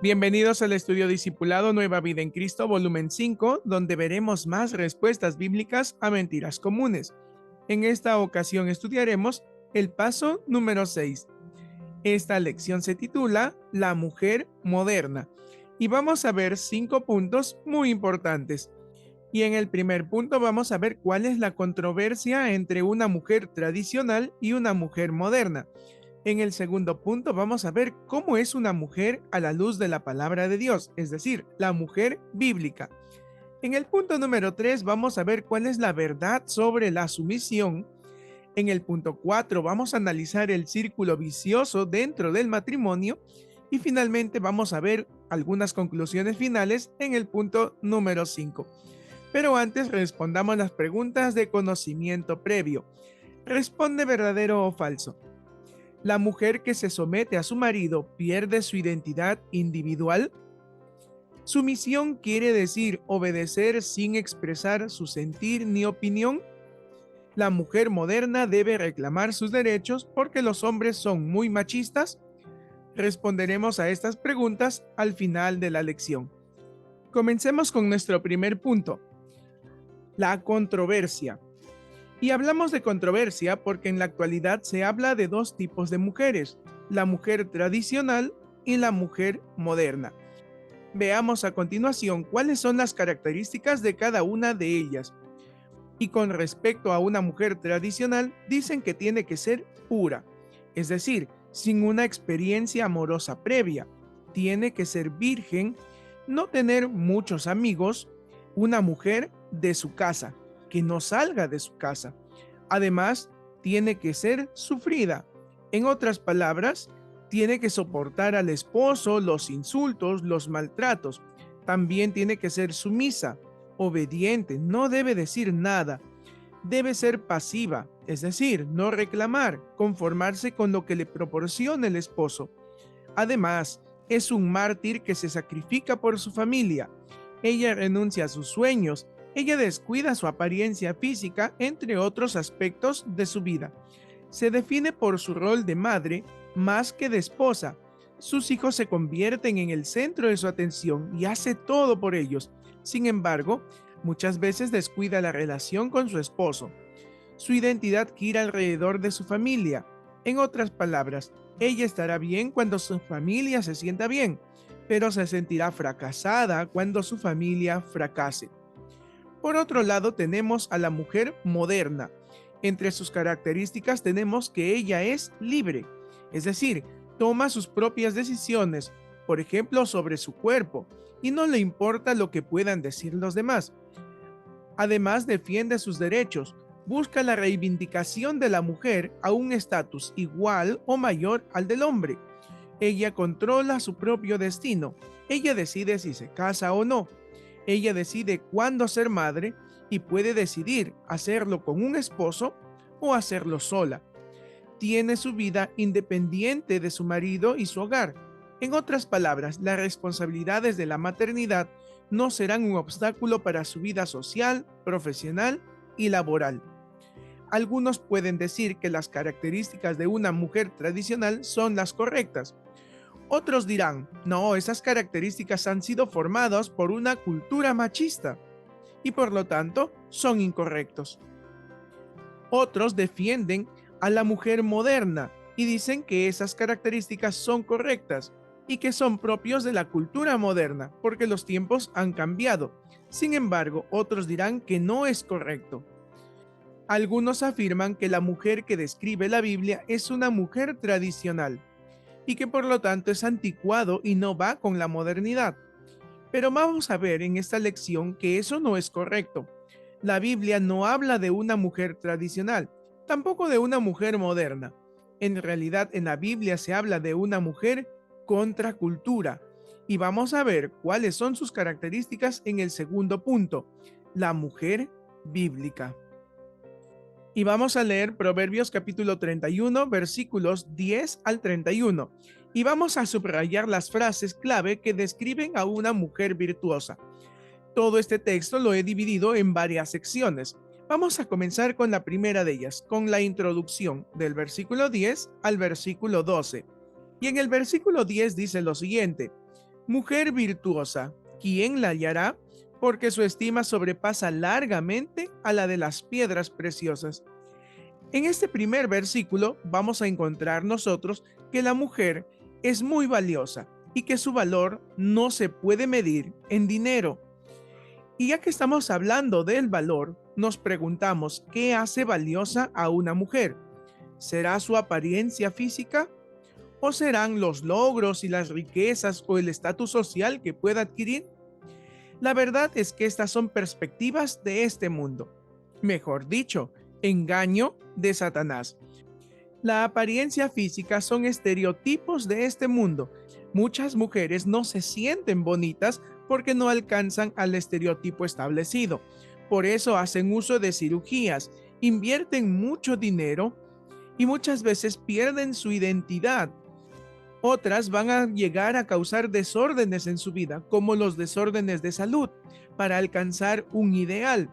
Bienvenidos al estudio discipulado Nueva Vida en Cristo, volumen 5, donde veremos más respuestas bíblicas a mentiras comunes. En esta ocasión estudiaremos el paso número 6. Esta lección se titula La mujer moderna y vamos a ver 5 puntos muy importantes. Y en el primer punto vamos a ver cuál es la controversia entre una mujer tradicional y una mujer moderna. En el segundo punto vamos a ver cómo es una mujer a la luz de la palabra de Dios, es decir, la mujer bíblica. En el punto número 3 vamos a ver cuál es la verdad sobre la sumisión. En el punto 4 vamos a analizar el círculo vicioso dentro del matrimonio. Y finalmente vamos a ver algunas conclusiones finales en el punto número 5. Pero antes respondamos las preguntas de conocimiento previo. ¿Responde verdadero o falso? ¿La mujer que se somete a su marido pierde su identidad individual? ¿Sumisión quiere decir obedecer sin expresar su sentir ni opinión? ¿La mujer moderna debe reclamar sus derechos porque los hombres son muy machistas? Responderemos a estas preguntas al final de la lección. Comencemos con nuestro primer punto, la controversia. Y hablamos de controversia porque en la actualidad se habla de dos tipos de mujeres, la mujer tradicional y la mujer moderna. Veamos a continuación cuáles son las características de cada una de ellas. Y con respecto a una mujer tradicional, dicen que tiene que ser pura, es decir, sin una experiencia amorosa previa. Tiene que ser virgen, no tener muchos amigos, una mujer de su casa, que no salga de su casa. Además, tiene que ser sufrida. En otras palabras, tiene que soportar al esposo, los insultos, los maltratos. También tiene que ser sumisa, obediente, no debe decir nada. Debe ser pasiva, es decir, no reclamar, conformarse con lo que le proporciona el esposo. Además, es un mártir que se sacrifica por su familia. Ella renuncia a sus sueños, ella descuida su apariencia física, entre otros aspectos de su vida. Se define por su rol de madre más que de esposa. Sus hijos se convierten en el centro de su atención y hace todo por ellos. Sin embargo, muchas veces descuida la relación con su esposo. Su identidad gira alrededor de su familia. En otras palabras, ella estará bien cuando su familia se sienta bien, pero se sentirá fracasada cuando su familia fracase. Por otro lado, tenemos a la mujer moderna. Entre sus características tenemos que ella es libre, es decir, toma sus propias decisiones, por ejemplo, sobre su cuerpo, y no le importa lo que puedan decir los demás. Además, defiende sus derechos, busca la reivindicación de la mujer a un estatus igual o mayor al del hombre. Ella controla su propio destino, ella decide si se casa o no. Ella decide cuándo ser madre y puede decidir hacerlo con un esposo o hacerlo sola. Tiene su vida independiente de su marido y su hogar. En otras palabras, las responsabilidades de la maternidad no serán un obstáculo para su vida social, profesional y laboral. Algunos pueden decir que las características de una mujer tradicional son las correctas. Otros dirán, no, esas características han sido formadas por una cultura machista y por lo tanto son incorrectos. Otros defienden a la mujer moderna y dicen que esas características son correctas y que son propios de la cultura moderna porque los tiempos han cambiado. Sin embargo, otros dirán que no es correcto. Algunos afirman que la mujer que describe la Biblia es una mujer tradicional y que por lo tanto es anticuado y no va con la modernidad. Pero vamos a ver en esta lección que eso no es correcto. La Biblia no habla de una mujer tradicional, tampoco de una mujer moderna. En realidad en la Biblia se habla de una mujer contracultura. Y vamos a ver cuáles son sus características en el segundo punto, la mujer bíblica. Y vamos a leer Proverbios capítulo 31, versículos 10 al 31. Y vamos a subrayar las frases clave que describen a una mujer virtuosa. Todo este texto lo he dividido en varias secciones. Vamos a comenzar con la primera de ellas, con la introducción del versículo 10 al versículo 12. Y en el versículo 10 dice lo siguiente: Mujer virtuosa, ¿quién la hallará? Porque su estima sobrepasa largamente a la de las piedras preciosas. En este primer versículo vamos a encontrar nosotros que la mujer es muy valiosa y que su valor no se puede medir en dinero. Y ya que estamos hablando del valor, nos preguntamos qué hace valiosa a una mujer. ¿Será su apariencia física? ¿O serán los logros y las riquezas o el estatus social que pueda adquirir? La verdad es que estas son perspectivas de este mundo. Mejor dicho, engaño de Satanás. La apariencia física son estereotipos de este mundo. Muchas mujeres no se sienten bonitas porque no alcanzan al estereotipo establecido. Por eso hacen uso de cirugías, invierten mucho dinero y muchas veces pierden su identidad. Otras van a llegar a causar desórdenes en su vida, como los desórdenes de salud, para alcanzar un ideal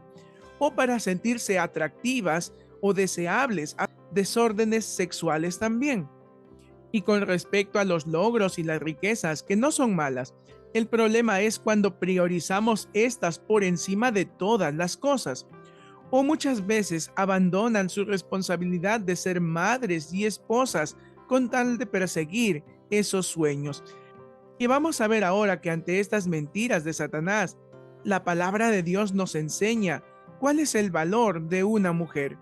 o para sentirse atractivas o deseables, desórdenes sexuales también. Y con respecto a los logros y las riquezas, que no son malas, el problema es cuando priorizamos estas por encima de todas las cosas, o muchas veces abandonan su responsabilidad de ser madres y esposas con tal de perseguir esos sueños. Y vamos a ver ahora que ante estas mentiras de Satanás, la palabra de Dios nos enseña cuál es el valor de una mujer.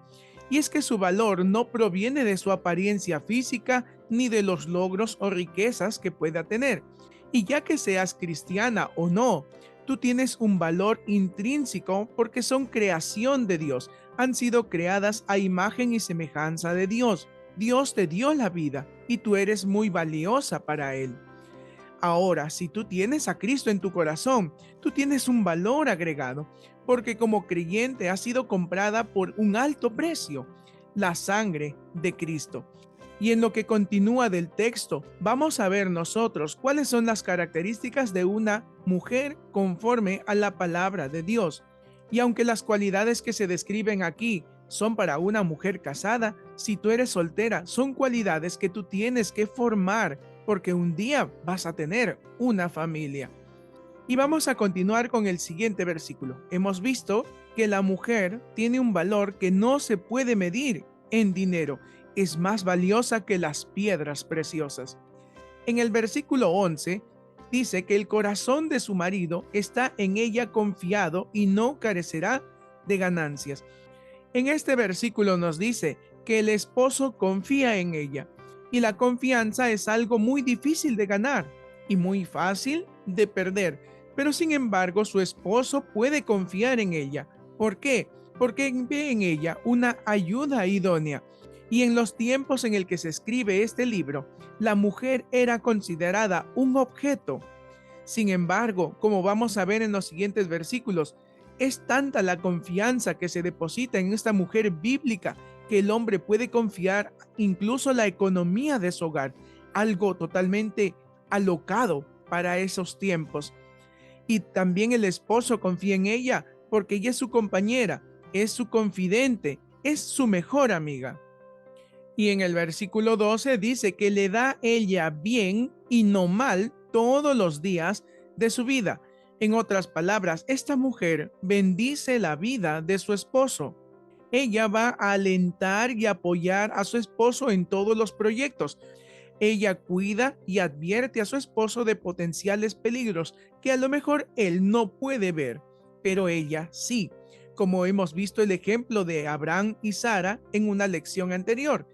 Y es que su valor no proviene de su apariencia física ni de los logros o riquezas que pueda tener. Y ya que seas cristiana o no, tú tienes un valor intrínseco porque son creación de Dios. Han sido creadas a imagen y semejanza de Dios. Dios te dio la vida y tú eres muy valiosa para Él. Ahora, si tú tienes a Cristo en tu corazón, tú tienes un valor agregado, porque como creyente has sido comprada por un alto precio, la sangre de Cristo. Y en lo que continúa del texto, vamos a ver nosotros cuáles son las características de una mujer conforme a la palabra de Dios. Y aunque las cualidades que se describen aquí son para una mujer casada, si tú eres soltera, son cualidades que tú tienes que formar porque un día vas a tener una familia. Y vamos a continuar con el siguiente versículo. Hemos visto que la mujer tiene un valor que no se puede medir en dinero. Es más valiosa que las piedras preciosas. En el versículo 11 dice que el corazón de su marido está en ella confiado y no carecerá de ganancias. En este versículo nos dice que el esposo confía en ella y la confianza es algo muy difícil de ganar y muy fácil de perder, pero sin embargo su esposo puede confiar en ella. ¿Por qué? Porque ve en ella una ayuda idónea. Y en los tiempos en el que se escribe este libro, la mujer era considerada un objeto. Sin embargo, como vamos a ver en los siguientes versículos, es tanta la confianza que se deposita en esta mujer bíblica que el hombre puede confiar incluso la economía de su hogar, algo totalmente alocado para esos tiempos. Y también el esposo confía en ella porque ella es su compañera, es su confidente, es su mejor amiga. Y en el versículo 12 dice que le da ella bien y no mal todos los días de su vida. En otras palabras, esta mujer bendice la vida de su esposo. Ella va a alentar y apoyar a su esposo en todos los proyectos. Ella cuida y advierte a su esposo de potenciales peligros que a lo mejor él no puede ver, pero ella sí, como hemos visto el ejemplo de Abraham y Sara en una lección anterior.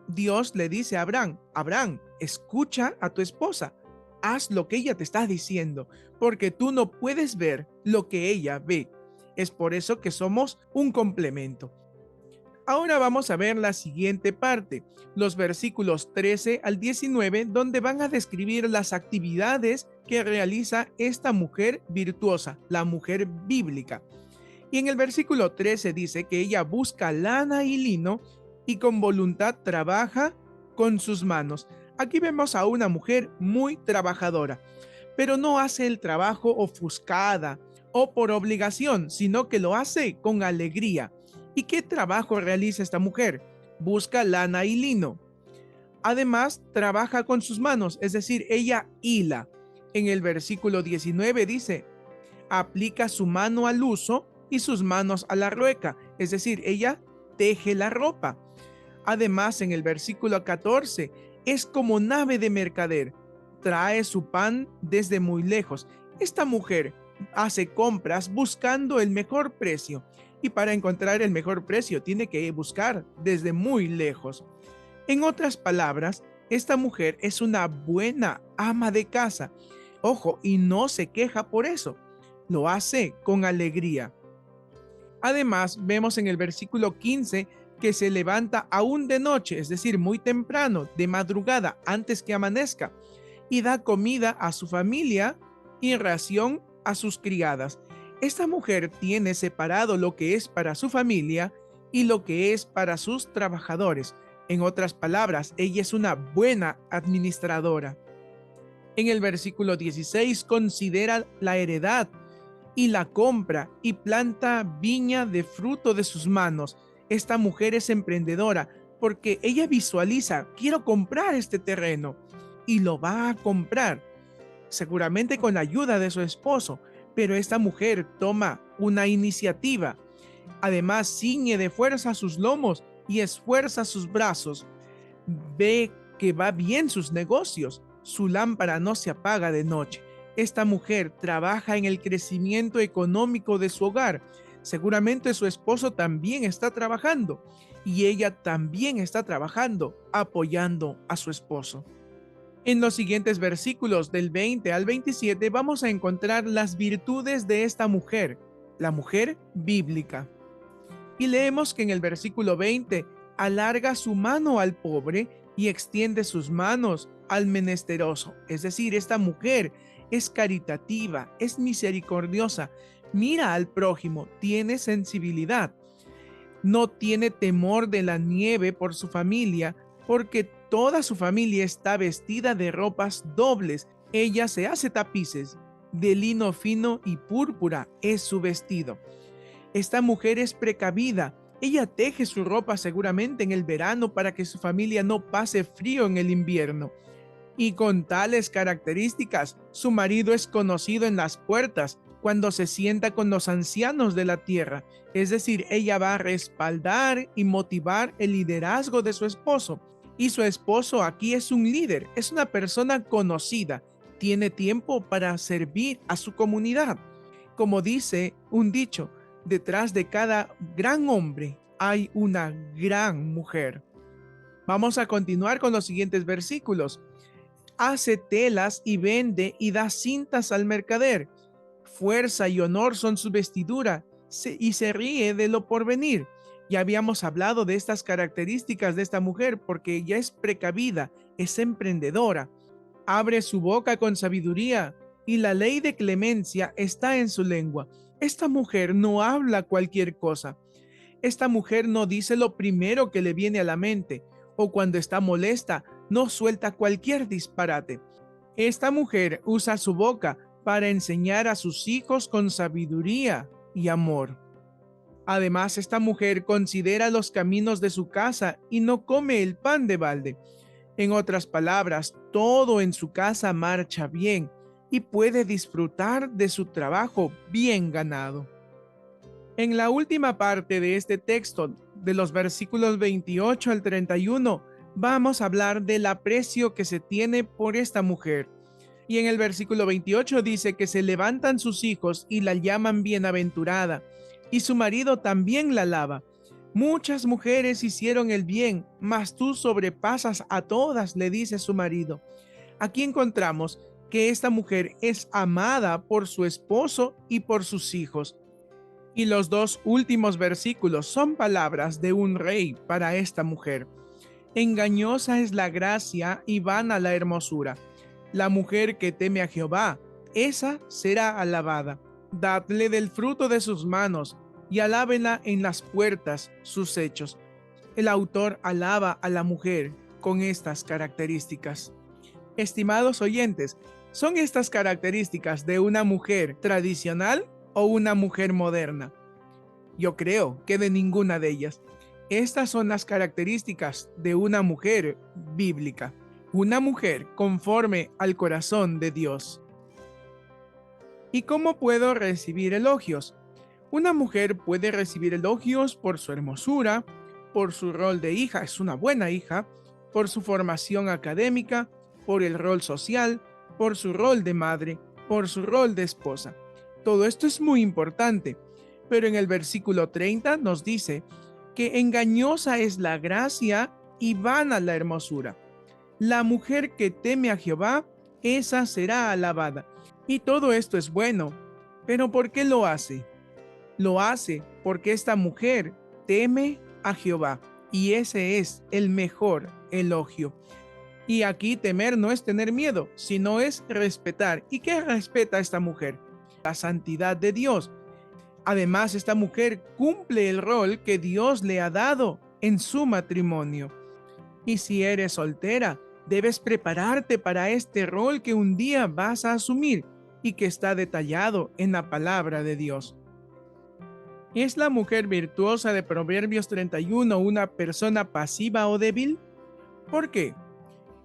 Dios le dice a Abraham, Abraham, escucha a tu esposa, haz lo que ella te está diciendo, porque tú no puedes ver lo que ella ve. Es por eso que somos un complemento. Ahora vamos a ver la siguiente parte, los versículos 13 al 19, donde van a describir las actividades que realiza esta mujer virtuosa, la mujer bíblica. Y en el versículo 13 dice que ella busca lana y lino y con voluntad trabaja con sus manos. Aquí vemos a una mujer muy trabajadora, pero no hace el trabajo ofuscada o por obligación, sino que lo hace con alegría. ¿Y qué trabajo realiza esta mujer? Busca lana y lino. Además, trabaja con sus manos, es decir, ella hila. En el versículo 19 dice, aplica su mano al uso y sus manos a la rueca, es decir, ella teje la ropa. Además, en el versículo 14, es como nave de mercader, trae su pan desde muy lejos. Esta mujer hace compras buscando el mejor precio, y para encontrar el mejor precio tiene que buscar desde muy lejos. En otras palabras, esta mujer es una buena ama de casa. Ojo, y no se queja por eso. Lo hace con alegría. Además, vemos en el versículo 15 que se levanta aún de noche, es decir, muy temprano, de madrugada, antes que amanezca, y da comida a su familia y ración a sus criadas. Esta mujer tiene separado lo que es para su familia y lo que es para sus trabajadores. En otras palabras, ella es una buena administradora. En el versículo 16 considera la heredad y la compra y planta viña de fruto de sus manos. Esta mujer es emprendedora porque ella visualiza, quiero comprar este terreno, y lo va a comprar, seguramente con la ayuda de su esposo, pero esta mujer toma una iniciativa. Además, ciñe de fuerza sus lomos y esfuerza sus brazos. Ve que va bien sus negocios, su lámpara no se apaga de noche. Esta mujer trabaja en el crecimiento económico de su hogar. Seguramente su esposo también está trabajando y ella también está trabajando, apoyando a su esposo. En los siguientes versículos del 20 al 27 vamos a encontrar las virtudes de esta mujer, la mujer bíblica. Y leemos que en el versículo 20 alarga su mano al pobre y extiende sus manos al menesteroso. Es decir, esta mujer es caritativa, es misericordiosa, mira al prójimo, tiene sensibilidad, no tiene temor de la nieve por su familia, porque toda su familia está vestida de ropas dobles. Ella se hace tapices de lino fino y púrpura es su vestido. Esta mujer es precavida. Ella teje su ropa seguramente en el verano para que su familia no pase frío en el invierno. Y con tales características, su marido es conocido en las puertas cuando se sienta con los ancianos de la tierra. Es decir, ella va a respaldar y motivar el liderazgo de su esposo. Y su esposo aquí es un líder, es una persona conocida, tiene tiempo para servir a su comunidad. Como dice un dicho, detrás de cada gran hombre hay una gran mujer. Vamos a continuar con los siguientes versículos. Hace telas y vende y da cintas al mercader. Fuerza y honor son su vestidura y se ríe de lo porvenir. Ya habíamos hablado de estas características de esta mujer porque ella es precavida, es emprendedora, abre su boca con sabiduría y la ley de clemencia está en su lengua. Esta mujer no habla cualquier cosa. Esta mujer no dice lo primero que le viene a la mente, o cuando está molesta no suelta cualquier disparate. Esta mujer usa su boca para enseñar a sus hijos con sabiduría y amor. Además, esta mujer considera los caminos de su casa y no come el pan de balde. En otras palabras, todo en su casa marcha bien y puede disfrutar de su trabajo bien ganado. En la última parte de este texto, de los versículos 28 al 31, vamos a hablar del aprecio que se tiene por esta mujer. Y en el versículo 28 dice que se levantan sus hijos y la llaman bienaventurada, y su marido también la alaba. Muchas mujeres hicieron el bien, mas tú sobrepasas a todas, le dice su marido. Aquí encontramos que esta mujer es amada por su esposo y por sus hijos. Y los dos últimos versículos son palabras de un rey para esta mujer. Engañosa es la gracia y vana la hermosura. La mujer que teme a Jehová, esa será alabada. Dadle del fruto de sus manos y alábenla en las puertas sus hechos. El autor alaba a la mujer con estas características. Estimados oyentes, ¿son estas características de una mujer tradicional o una mujer moderna? Yo creo que de ninguna de ellas. Estas son las características de una mujer bíblica, una mujer conforme al corazón de Dios. ¿Y cómo puedo recibir elogios? Una mujer puede recibir elogios por su hermosura, por su rol de hija, es una buena hija, por su formación académica, por el rol social, por su rol de madre, por su rol de esposa. Todo esto es muy importante, pero en el versículo 30 nos dice que engañosa es la gracia y vana la hermosura. La mujer que teme a Jehová, esa será alabada. Y todo esto es bueno, pero ¿por qué lo hace? Lo hace porque esta mujer teme a Jehová, y ese es el mejor elogio. Y aquí temer no es tener miedo, sino es respetar. ¿Y qué respeta esta mujer? La santidad de Dios. Además, esta mujer cumple el rol que Dios le ha dado en su matrimonio. Y si eres soltera, debes prepararte para este rol que un día vas a asumir y que está detallado en la palabra de Dios. ¿Es la mujer virtuosa de Proverbios 31 una persona pasiva o débil? ¿Por qué?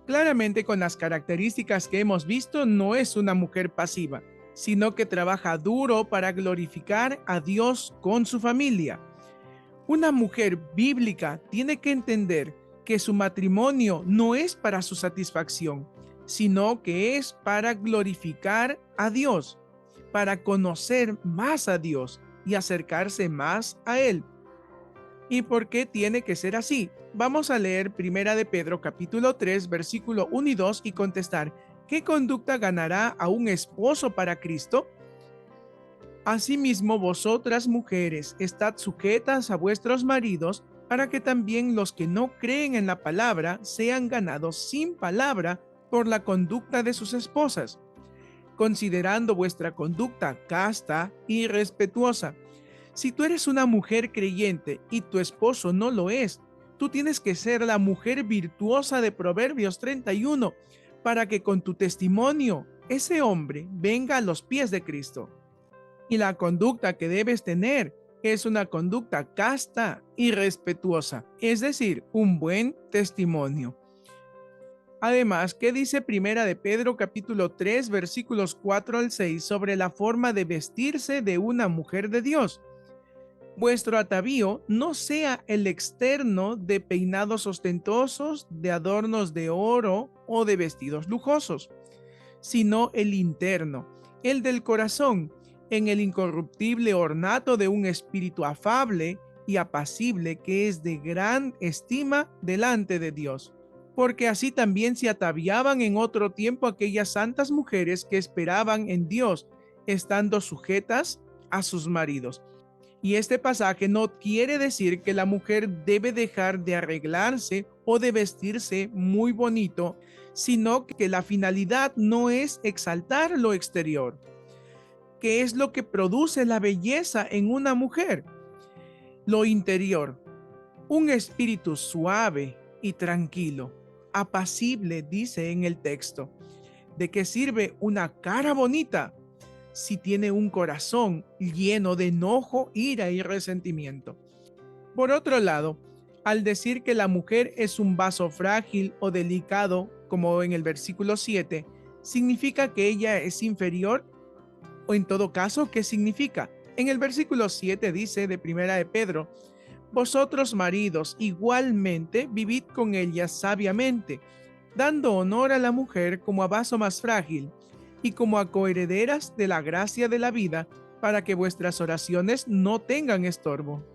Claramente, con las características que hemos visto, no es una mujer pasiva, sino que trabaja duro para glorificar a Dios con su familia. Una mujer bíblica tiene que entender que su matrimonio no es para su satisfacción, sino que es para glorificar a Dios, para conocer más a Dios y acercarse más a Él. ¿Y por qué tiene que ser así? Vamos a leer Primera de Pedro capítulo 3 versículo 1 y 2 y contestar: ¿qué conducta ganará a un esposo para Cristo? Asimismo, vosotras mujeres, estad sujetas a vuestros maridos, para que también los que no creen en la palabra sean ganados sin palabra por la conducta de sus esposas, considerando vuestra conducta casta y respetuosa. Si tú eres una mujer creyente y tu esposo no lo es, tú tienes que ser la mujer virtuosa de Proverbios 31 para que con tu testimonio ese hombre venga a los pies de Cristo. Y la conducta que debes tener es una conducta casta y respetuosa, es decir, un buen testimonio. Además, ¿qué dice Primera de Pedro capítulo 3 versículos 4 al 6 sobre la forma de vestirse de una mujer de Dios? Vuestro atavío no sea el externo de peinados ostentosos, de adornos de oro o de vestidos lujosos, sino el interno, el del corazón, en el incorruptible ornato de un espíritu afable y apacible que es de gran estima delante de Dios. Porque así también se ataviaban en otro tiempo aquellas santas mujeres que esperaban en Dios, estando sujetas a sus maridos. Y este pasaje no quiere decir que la mujer debe dejar de arreglarse o de vestirse muy bonito, sino que la finalidad no es exaltar lo exterior. ¿Qué es lo que produce la belleza en una mujer? Lo interior, un espíritu suave y tranquilo, apacible, dice en el texto. ¿De qué sirve una cara bonita si tiene un corazón lleno de enojo, ira y resentimiento? Por otro lado, al decir que la mujer es un vaso frágil o delicado, como en el versículo 7, ¿significa que ella es inferior? O en todo caso, ¿qué significa? En el versículo 7 dice de Primera de Pedro: vosotros maridos igualmente vivid con ella sabiamente, dando honor a la mujer como a vaso más frágil y como a coherederas de la gracia de la vida, para que vuestras oraciones no tengan estorbo.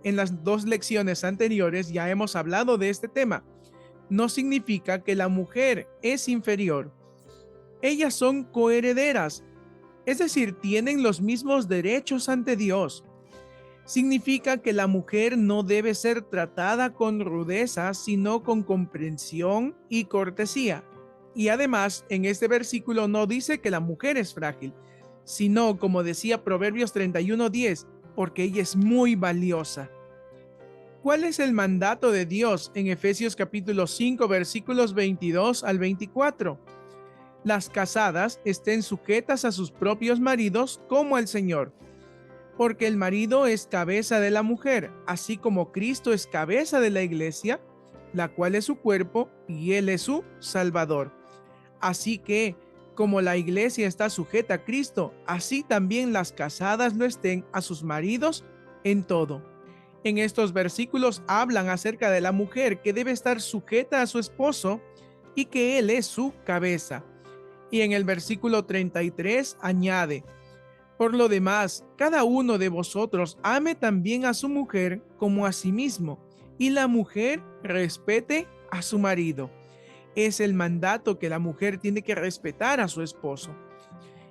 En las dos lecciones anteriores ya hemos hablado de este tema. No significa que la mujer es inferior. Ellas son coherederas, es decir, tienen los mismos derechos ante Dios. Significa que la mujer no debe ser tratada con rudeza, sino con comprensión y cortesía. Y además, en este versículo no dice que la mujer es frágil, sino, como decía Proverbios 31:10, porque ella es muy valiosa. ¿Cuál es el mandato de Dios en Efesios capítulo 5, versículos 22 al 24? Las casadas estén sujetas a sus propios maridos como al Señor, porque el marido es cabeza de la mujer, así como Cristo es cabeza de la iglesia, la cual es su cuerpo y Él es su Salvador. Así que, Como la iglesia está sujeta a Cristo, así también las casadas lo estén a sus maridos en todo. En estos versículos hablan acerca de la mujer que debe estar sujeta a su esposo y que él es su cabeza. Y en el versículo 33 añade: por lo demás, cada uno de vosotros ame también a su mujer como a sí mismo, y la mujer respete a su marido. Es el mandato que la mujer tiene que respetar a su esposo.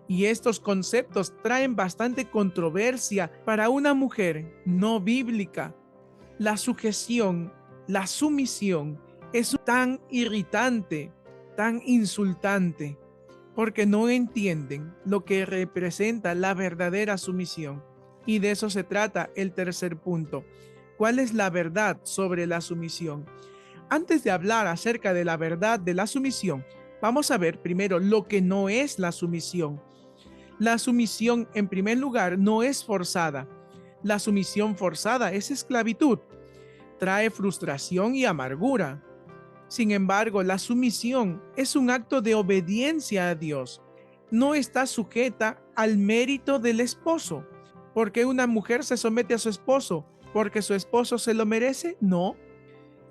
Y estos conceptos traen bastante controversia para una mujer no bíblica. La sujeción, la sumisión es tan irritante, tan insultante, porque no entienden lo que representa la verdadera sumisión. Y de eso se trata el tercer punto. ¿Cuál es la verdad sobre la sumisión? Antes de hablar acerca de la verdad de la sumisión, vamos a ver primero lo que no es la sumisión. La sumisión, en primer lugar, no es forzada. La sumisión forzada es esclavitud. Trae frustración y amargura. Sin embargo, la sumisión es un acto de obediencia a Dios. No está sujeta al mérito del esposo. ¿Por qué una mujer se somete a su esposo? ¿Porque su esposo se lo merece? No.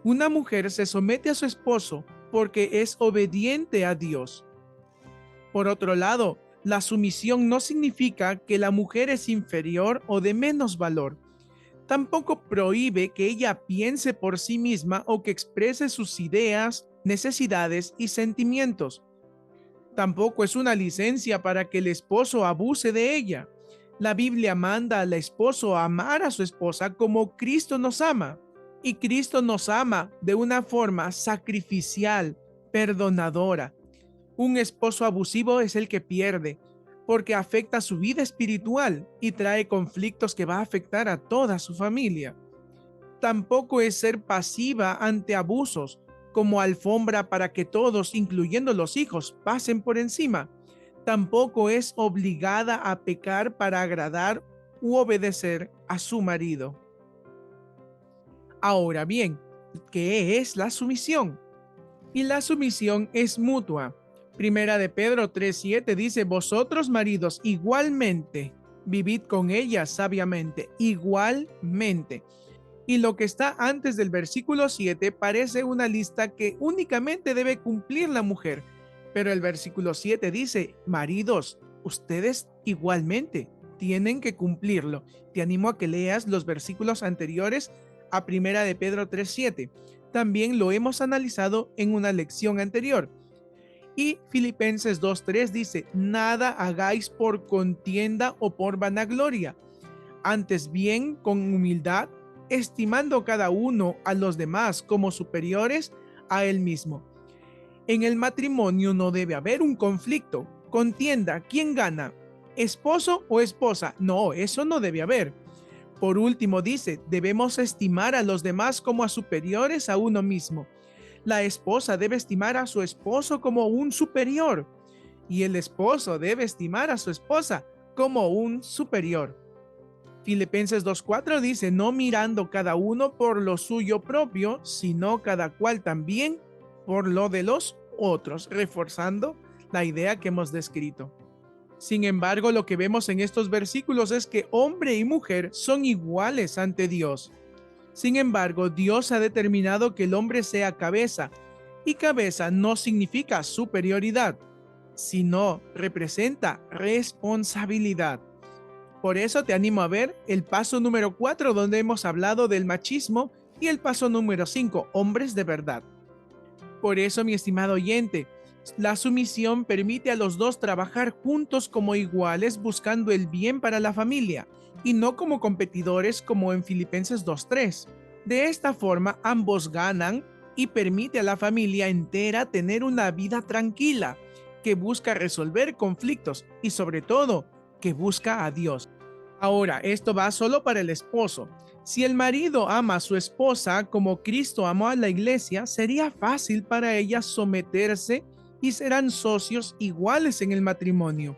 Una mujer se somete a su esposo porque es obediente a Dios. Por otro lado, la sumisión no significa que la mujer es inferior o de menos valor. Tampoco prohíbe que ella piense por sí misma o que exprese sus ideas, necesidades y sentimientos. Tampoco es una licencia para que el esposo abuse de ella. La Biblia manda al esposo a amar a su esposa como Cristo nos ama. Y Cristo nos ama de una forma sacrificial, perdonadora. Un esposo abusivo es el que pierde, porque afecta su vida espiritual y trae conflictos que va a afectar a toda su familia. Tampoco es ser pasiva ante abusos, como alfombra para que todos, incluyendo los hijos, pasen por encima. Tampoco es obligada a pecar para agradar u obedecer a su marido. Ahora bien, ¿qué es la sumisión? Y la sumisión es mutua. Primera de Pedro 3:7 dice: vosotros maridos igualmente vivid con ella sabiamente, igualmente. Y lo que está antes del versículo 7 parece una lista que únicamente debe cumplir la mujer. Pero el versículo 7 dice: maridos, ustedes igualmente tienen que cumplirlo. Te animo a que leas los versículos anteriores a Primera de Pedro 3:7. También lo hemos analizado en una lección anterior. Y Filipenses 2:3 dice: nada hagáis por contienda o por vanagloria, antes bien con humildad, estimando cada uno a los demás como superiores a él mismo. En el matrimonio no debe haber un conflicto, contienda, ¿quién gana? ¿Esposo o esposa? No, eso no debe haber. Por último dice: debemos estimar a los demás como a superiores a uno mismo. La esposa debe estimar a su esposo como un superior y el esposo debe estimar a su esposa como un superior. Filipenses 2:4 dice: no mirando cada uno por lo suyo propio, sino cada cual también por lo de los otros, reforzando la idea que hemos descrito. Sin embargo, lo que vemos en estos versículos es que hombre y mujer son iguales ante Dios. Sin embargo, Dios ha determinado que el hombre sea cabeza, y cabeza no significa superioridad, sino representa responsabilidad. Por eso te animo a ver el paso número 4, donde hemos hablado del machismo, y el paso número 5, hombres de verdad. Por eso, mi estimado oyente, la sumisión permite a los dos trabajar juntos como iguales, buscando el bien para la familia, y no como competidores como en Filipenses 2:3. De esta forma, ambos ganan y permite a la familia entera tener una vida tranquila, que busca resolver conflictos y sobre todo, que busca a Dios. Ahora, esto va solo para el esposo. Si el marido ama a su esposa como Cristo amó a la iglesia, sería fácil para ella someterse y serán socios iguales en el matrimonio.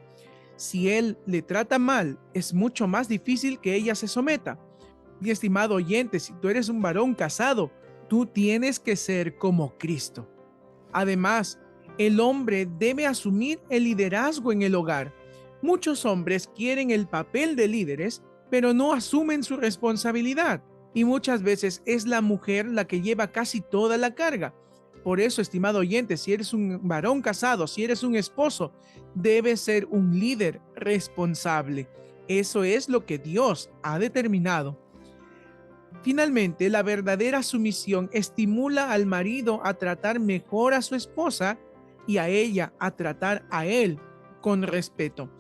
Si él le trata mal, es mucho más difícil que ella se someta. Mi estimado oyente, si tú eres un varón casado, tú tienes que ser como Cristo. Además, El hombre debe asumir el liderazgo en el hogar. Muchos hombres quieren el papel de líderes, pero no asumen su responsabilidad. Y muchas veces es la mujer la que lleva casi toda la carga. Por eso, estimado oyente, si eres un varón casado, si eres un esposo, debes ser un líder responsable. Eso es lo que Dios ha determinado. Finalmente, la verdadera sumisión estimula al marido a tratar mejor a su esposa y a ella a tratar a él con respeto.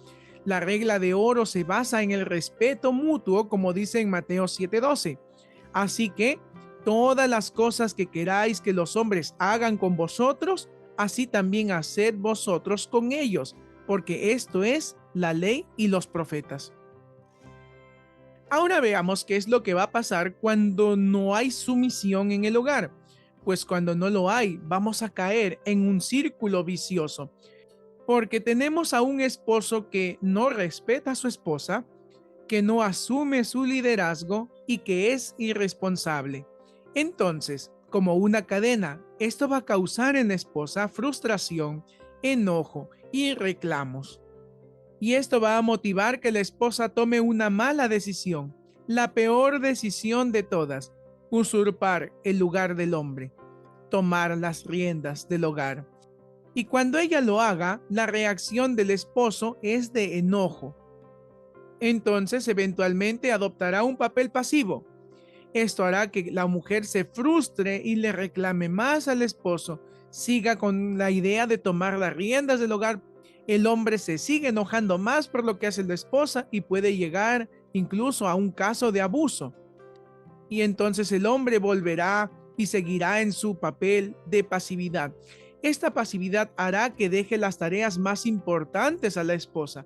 La regla de oro se basa en el respeto mutuo, como dice en Mateo 7:12. Así que todas las cosas que queráis que los hombres hagan con vosotros, así también haced vosotros con ellos, porque esto es la ley y los profetas. Ahora veamos qué es lo que va a pasar cuando no hay sumisión en el hogar. Pues cuando no lo hay, vamos a caer en un círculo vicioso, porque tenemos a un esposo que no respeta a su esposa, que no asume su liderazgo y que es irresponsable. Entonces, como una cadena, esto va a causar en la esposa frustración, enojo y reclamos. Y esto va a motivar que la esposa tome una mala decisión, la peor decisión de todas: usurpar el lugar del hombre, tomar las riendas del hogar. Y cuando ella lo haga, la reacción del esposo es de enojo. Entonces, eventualmente adoptará un papel pasivo. Esto hará que la mujer se frustre y le reclame más al esposo, siga con la idea de tomar las riendas del hogar. El hombre se sigue enojando más por lo que hace la esposa y puede llegar incluso a un caso de abuso. Y entonces el hombre volverá y seguirá en su papel de pasividad. Esta pasividad hará que deje las tareas más importantes a la esposa,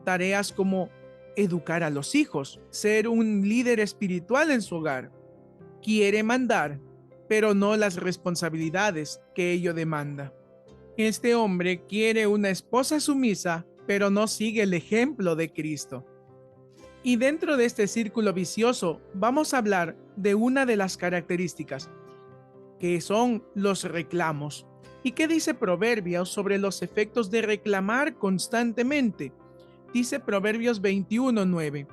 tareas como educar a los hijos, ser un líder espiritual en su hogar. Quiere mandar, pero no las responsabilidades que ello demanda. Este hombre quiere una esposa sumisa, pero no sigue el ejemplo de Cristo. Y dentro de este círculo vicioso, vamos a hablar de una de las características, que son los reclamos. ¿Y qué dice Proverbios sobre los efectos de reclamar constantemente? Dice Proverbios 21:9.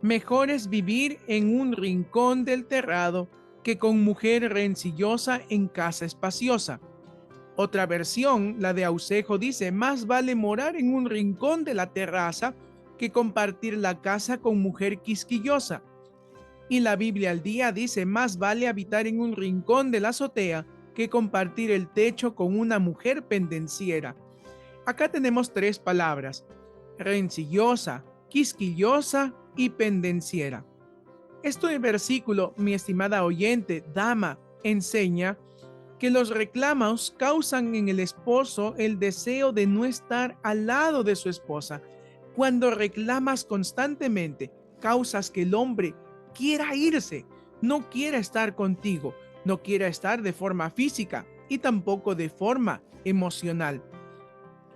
Mejor es vivir en un rincón del terrado que con mujer rencillosa en casa espaciosa. Otra versión, la de Ausejo, dice: más vale morar en un rincón de la terraza que compartir la casa con mujer quisquillosa. Y la Biblia al día dice: más vale habitar en un rincón de la azotea que compartir el techo con una mujer pendenciera. Acá tenemos tres palabras: rencillosa, quisquillosa y pendenciera. Este versículo, mi estimada oyente, dama, enseña que los reclamos causan en el esposo el deseo de no estar al lado de su esposa. Cuando reclamas constantemente, causas que el hombre quiera irse, no quiera estar contigo, no quiera estar de forma física y tampoco de forma emocional.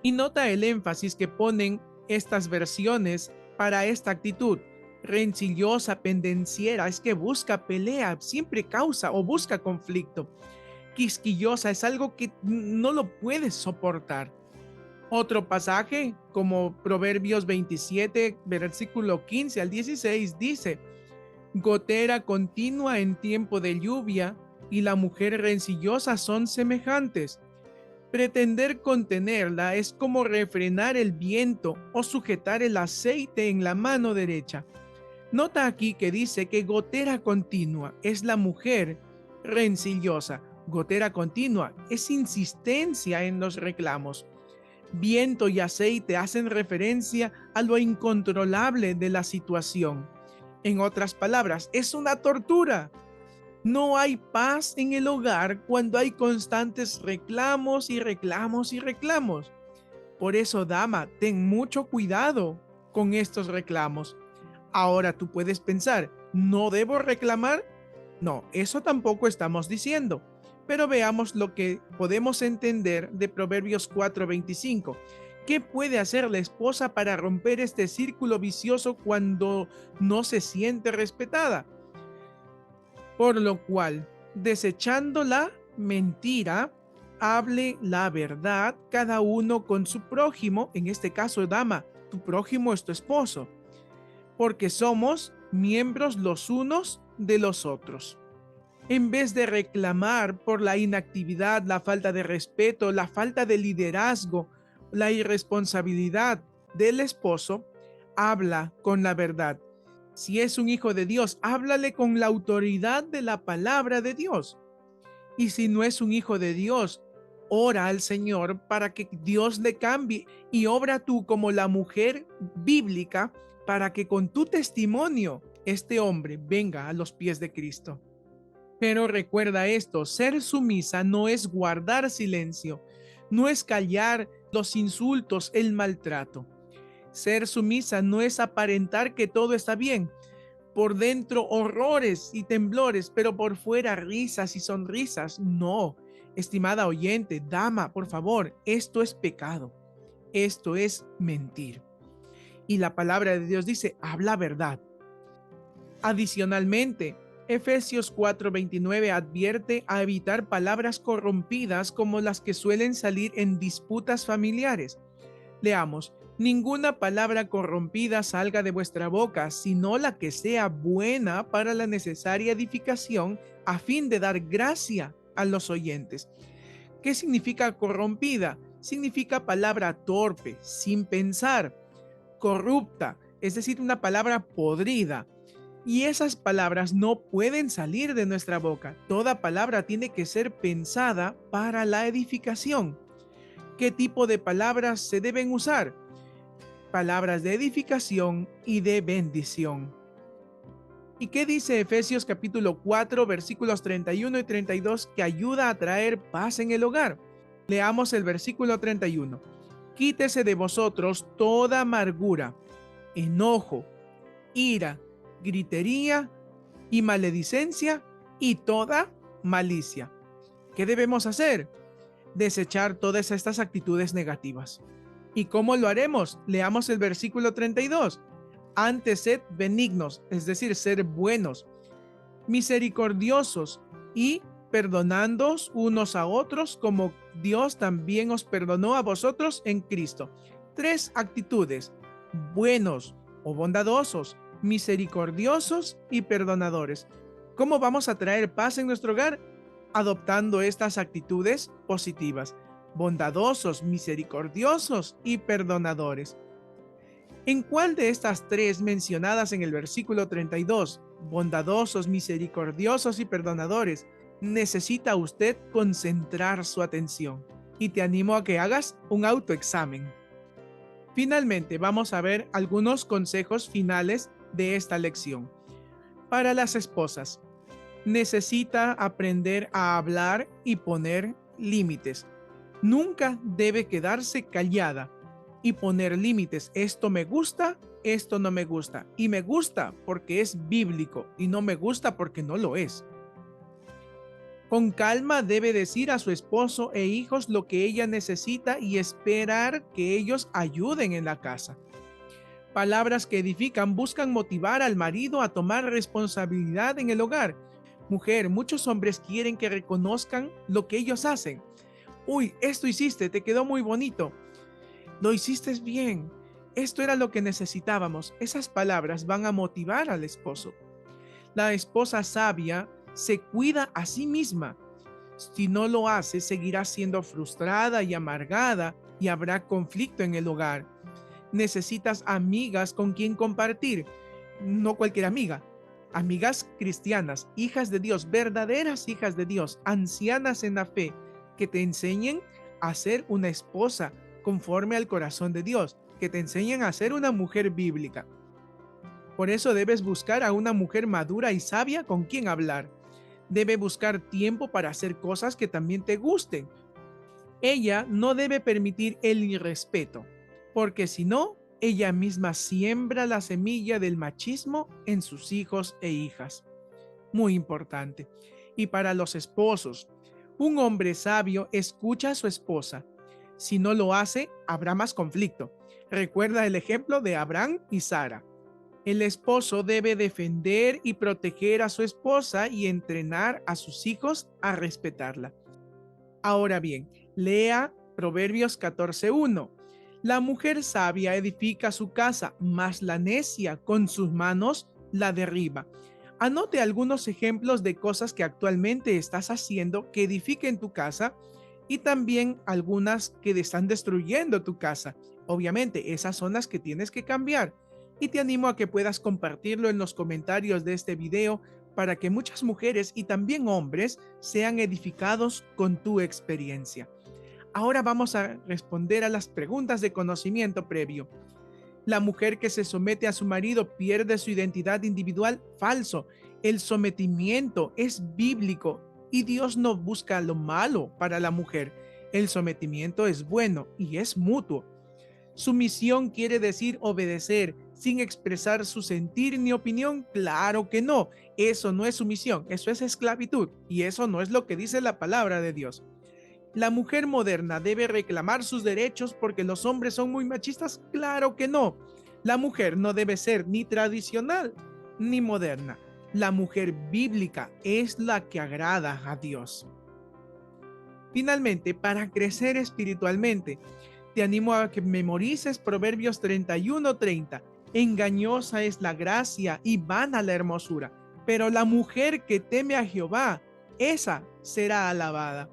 Y nota el énfasis que ponen estas versiones para esta actitud. Rencillosa, pendenciera, es que busca pelea, siempre causa o busca conflicto. Quisquillosa es algo que no lo puedes soportar. Otro pasaje, como Proverbios 27, versículo 15 al 16, dice: gotera continua en tiempo de lluvia y la mujer rencillosa son semejantes. Pretender contenerla es como refrenar el viento o sujetar el aceite en la mano derecha. Nota aquí que dice que gotera continua es la mujer rencillosa. Gotera continua es insistencia en los reclamos. Viento y aceite hacen referencia a lo incontrolable de la situación. En otras palabras, es una tortura. No hay paz en el hogar cuando hay constantes reclamos y reclamos y reclamos. Por eso, dama, ten mucho cuidado con estos reclamos. Ahora tú puedes pensar: ¿no debo reclamar? No, eso tampoco estamos diciendo. Pero veamos lo que podemos entender de Proverbios 4:25. ¿Qué puede hacer la esposa para romper este círculo vicioso cuando no se siente respetada? Por lo cual, desechando la mentira, hable la verdad cada uno con su prójimo, en este caso, dama, tu prójimo es tu esposo, porque somos miembros los unos de los otros. En vez de reclamar por la inactividad, la falta de respeto, la falta de liderazgo, la irresponsabilidad del esposo, habla con la verdad. Si es un hijo de Dios, háblale con la autoridad de la palabra de Dios. Y si no es un hijo de Dios, ora al Señor para que Dios le cambie y obra tú como la mujer bíblica para que con tu testimonio este hombre venga a los pies de Cristo. Pero recuerda esto, ser sumisa no es guardar silencio, no es callar los insultos, el maltrato. Ser sumisa no es aparentar que todo está bien. Por dentro horrores y temblores, pero por fuera risas y sonrisas. No, estimada oyente, dama, por favor, esto es pecado. Esto es mentir. Y la palabra de Dios dice, habla verdad. Adicionalmente, Efesios 4:29 advierte a evitar palabras corrompidas como las que suelen salir en disputas familiares. Leamos, ninguna palabra corrompida salga de vuestra boca, sino la que sea buena para la necesaria edificación, a fin de dar gracia a los oyentes. ¿Qué significa corrompida? Significa palabra torpe, sin pensar, corrupta, es decir, una palabra podrida. Y esas palabras no pueden salir de nuestra boca. Toda palabra tiene que ser pensada para la edificación. ¿Qué tipo de palabras se deben usar? Palabras de edificación y de bendición. ¿Y qué dice Efesios capítulo 4 versículos 31 y 32 que ayuda a traer paz en el hogar? Leamos el versículo 31. Quítese de vosotros toda amargura, enojo, ira, gritería y maledicencia y toda malicia. ¿Qué debemos hacer? Desechar todas estas actitudes negativas. ¿Y cómo lo haremos? Leamos el versículo 32. Antes sed benignos, es decir, ser buenos, misericordiosos y perdonándoos unos a otros como Dios también os perdonó a vosotros en Cristo. 3 actitudes: buenos o bondadosos, misericordiosos y perdonadores. ¿Cómo vamos a traer paz en nuestro hogar? Adoptando estas actitudes positivas: bondadosos, misericordiosos y perdonadores. ¿En cuál de estas 3 mencionadas en el versículo 32, bondadosos, misericordiosos y perdonadores, necesita usted concentrar su atención? Y te animo a que hagas un autoexamen. Finalmente, vamos a ver algunos consejos finales de esta lección. Para las esposas, necesita aprender a hablar y poner límites. Nunca debe quedarse callada y poner límites. Esto me gusta, esto no me gusta. Y me gusta porque es bíblico y no me gusta porque no lo es. Con calma debe decir a su esposo e hijos lo que ella necesita y esperar que ellos ayuden en la casa. Palabras que edifican buscan motivar al marido a tomar responsabilidad en el hogar. Mujer, muchos hombres quieren que reconozcan lo que ellos hacen. Uy, esto hiciste, te quedó muy bonito. Lo hiciste bien. Esto era lo que necesitábamos. Esas palabras van a motivar al esposo. La esposa sabia se cuida a sí misma. Si no lo hace, seguirá siendo frustrada y amargada y habrá conflicto en el hogar. Necesitas amigas con quien compartir. No cualquier amiga. Amigas cristianas, hijas de Dios, verdaderas hijas de Dios, ancianas en la fe, que te enseñen a ser una esposa conforme al corazón de Dios, que te enseñen a ser una mujer bíblica. Por eso debes buscar a una mujer madura y sabia con quien hablar. Debe buscar tiempo para hacer cosas que también te gusten. Ella no debe permitir el irrespeto, porque si no, ella misma siembra la semilla del machismo en sus hijos e hijas. Muy importante. Y para los esposos, un hombre sabio escucha a su esposa. Si no lo hace, habrá más conflicto. Recuerda el ejemplo de Abraham y Sara. El esposo debe defender y proteger a su esposa y entrenar a sus hijos a respetarla. Ahora bien, lea Proverbios 14:1. La mujer sabia edifica su casa, mas la necia con sus manos la derriba. Anote algunos ejemplos de cosas que actualmente estás haciendo que edifiquen tu casa y también algunas que están destruyendo tu casa. Obviamente, esas son las que tienes que cambiar. Y te animo a que puedas compartirlo en los comentarios de este video para que muchas mujeres y también hombres sean edificados con tu experiencia. Ahora vamos a responder a las preguntas de conocimiento previo. La mujer que se somete a su marido pierde su identidad individual. Falso. El sometimiento es bíblico y Dios no busca lo malo para la mujer. El sometimiento es bueno y es mutuo. Sumisión quiere decir obedecer sin expresar su sentir ni opinión. Claro que no. Eso no es sumisión, eso es esclavitud y eso no es lo que dice la palabra de Dios. ¿La mujer moderna debe reclamar sus derechos porque los hombres son muy machistas? Claro que no. La mujer no debe ser ni tradicional ni moderna. La mujer bíblica es la que agrada a Dios. Finalmente, para crecer espiritualmente, te animo a que memorices Proverbios 31:30. Engañosa es la gracia y vana la hermosura, pero la mujer que teme a Jehová, esa será alabada.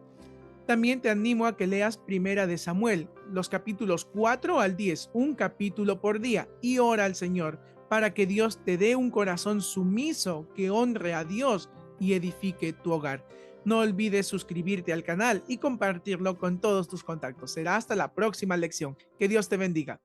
También te animo a que leas Primera de Samuel, los capítulos 4 al 10, un capítulo por día, y ora al Señor para que Dios te dé un corazón sumiso que honre a Dios y edifique tu hogar. No olvides suscribirte al canal y compartirlo con todos tus contactos. Será hasta la próxima lección. Que Dios te bendiga.